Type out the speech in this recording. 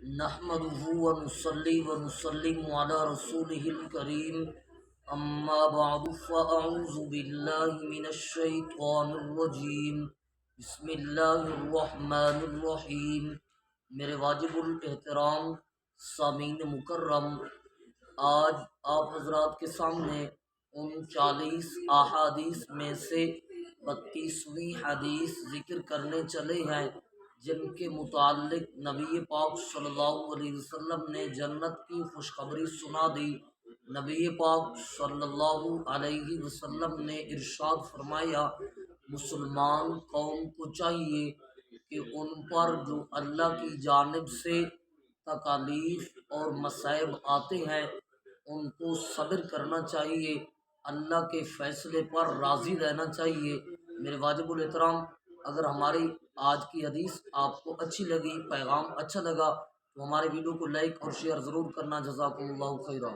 نحمده ونصلي ونسلم على رسوله الكريم اما بعد فاعوذ بالله من الشیطان الرجیم بسم اللہ الرحمن الرحیم۔ میرے واجب الاحترام سامعین مکرم، آج آپ حضرات کے سامنے ان 40 احادیث میں سے 32ویں حدیث ذکر کرنے چلے ہیں جن کے متعلق نبی پاک صلی اللہ علیہ وسلم نے جنت کی خوشخبری سنا دی۔ نبی پاک صلی اللہ علیہ وسلم نے ارشاد فرمایا، مسلمان قوم کو چاہیے کہ ان پر جو اللہ کی جانب سے تکالیف اور مصائب آتے ہیں ان کو صبر کرنا چاہیے، اللہ کے فیصلے پر راضی رہنا چاہیے۔ میرے واجب الاحترام، اگر ہماری آج کی حدیث آپ کو اچھی لگی، پیغام اچھا لگا تو ہمارے ویڈیو کو لائک اور شیئر ضرور کرنا۔ جزاکم اللہ خیرہ۔